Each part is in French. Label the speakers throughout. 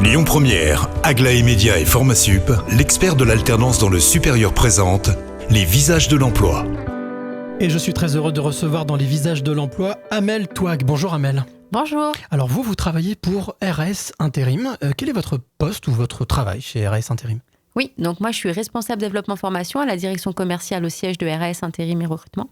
Speaker 1: Lyon Première, Aglaé Média et Formasup, l'expert de l'alternance dans le supérieur présente les visages de l'emploi.
Speaker 2: Et je suis très heureux de recevoir dans les visages de l'emploi Amel Touag. Bonjour Amel.
Speaker 3: Bonjour.
Speaker 2: Alors vous travaillez pour RS Intérim. Quel est votre poste ou votre travail chez RS Intérim ?
Speaker 3: Oui, donc moi je suis responsable développement formation à la direction commerciale au siège de RAS Intérim et Recrutement.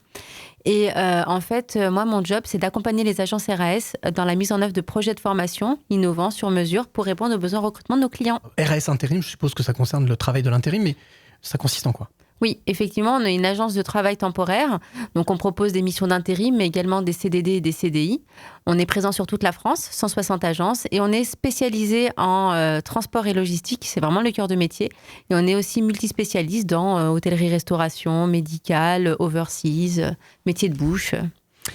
Speaker 3: Et en fait, moi mon job c'est d'accompagner les agences RAS dans la mise en œuvre de projets de formation innovants sur mesure pour répondre aux besoins de recrutement de nos clients.
Speaker 2: RS Intérim, je suppose que ça concerne le travail de l'intérim, mais ça consiste en quoi ?
Speaker 3: Oui, effectivement, on est une agence de travail temporaire. Donc, on propose des missions d'intérim, mais également des CDD et des CDI. On est présent sur toute la France, 160 agences. Et on est spécialisé en transport et logistique. C'est vraiment le cœur de métier. Et on est aussi multispécialiste dans hôtellerie-restauration, médical, overseas, métier de bouche.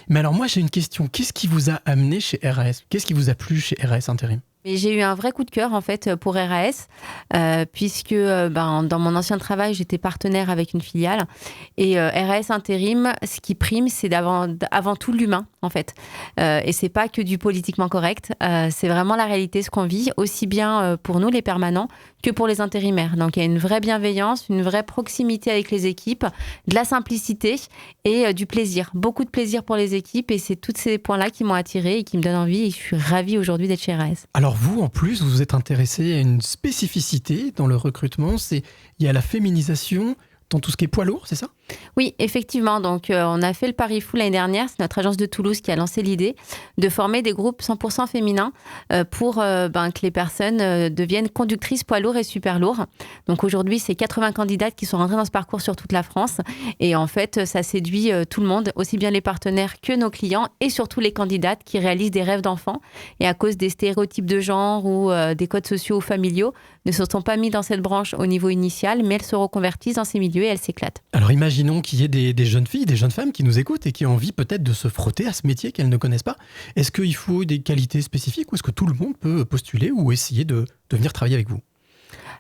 Speaker 2: Mais alors moi, j'ai une question. Qu'est-ce qui vous a amené chez RAS ? Qu'est-ce qui vous a plu chez RAS Intérim ?
Speaker 3: Et j'ai eu un vrai coup de cœur en fait pour RAS, puisque dans mon ancien travail, j'étais partenaire avec une filiale. Et RAS Intérim, ce qui prime, c'est avant tout l'humain en fait. Et c'est pas que du politiquement correct, c'est vraiment la réalité, ce qu'on vit, aussi bien pour nous les permanents que pour les intérimaires. Donc il y a une vraie bienveillance, une vraie proximité avec les équipes, de la simplicité et du plaisir. Beaucoup de plaisir pour les équipes et c'est tous ces points-là qui m'ont attirée et qui me donnent envie. Et je suis ravie aujourd'hui d'être chez RAS.
Speaker 2: Alors vous, en plus, vous vous êtes intéressé à une spécificité dans le recrutement, il y a la féminisation dans tout ce qui est poids lourd, c'est ça ?
Speaker 3: Oui, effectivement. Donc, on a fait le pari fou l'année dernière. C'est notre agence de Toulouse qui a lancé l'idée de former des groupes 100% féminins pour que les personnes deviennent conductrices poids lourds et super lourds. Donc, aujourd'hui, c'est 80 candidates qui sont rentrées dans ce parcours sur toute la France. Et en fait, ça séduit tout le monde, aussi bien les partenaires que nos clients et surtout les candidates qui réalisent des rêves d'enfants. Et à cause des stéréotypes de genre ou des codes sociaux ou familiaux, ne se sont pas mis dans cette branche au niveau initial, mais elles se reconvertissent dans ces milieux et elles s'éclatent.
Speaker 2: Alors imaginons qu'il y ait des jeunes filles, des jeunes femmes qui nous écoutent et qui ont envie peut-être de se frotter à ce métier qu'elles ne connaissent pas. Est-ce qu'il faut des qualités spécifiques ou est-ce que tout le monde peut postuler ou essayer de venir travailler avec vous ?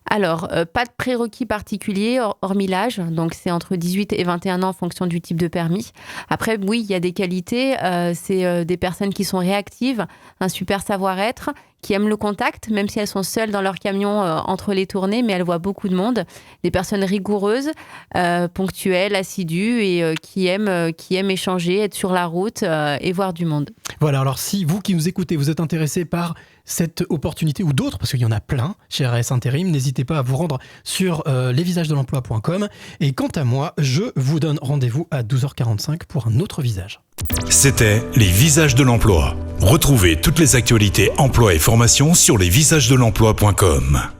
Speaker 3: Alors, pas de prérequis particuliers, hormis l'âge. Donc, c'est entre 18 et 21 ans en fonction du type de permis. Après, oui, il y a des qualités. C'est des personnes qui sont réactives, un super savoir-être, qui aiment le contact, même si elles sont seules dans leur camion entre les tournées, mais elles voient beaucoup de monde. Des personnes rigoureuses, ponctuelles, assidues et qui aiment échanger, être sur la route et voir du monde.
Speaker 2: Voilà, alors si vous qui nous écoutez, vous êtes intéressé par cette opportunité ou d'autres, parce qu'il y en a plein chez RAS Intérim, n'hésitez pas à vous rendre sur lesvisagesdelemploi.com. Et quant à moi, je vous donne rendez-vous à 12h45 pour un autre visage.
Speaker 1: C'était les visages de l'emploi. Retrouvez toutes les actualités emploi et formation sur lesvisagesdelemploi.com.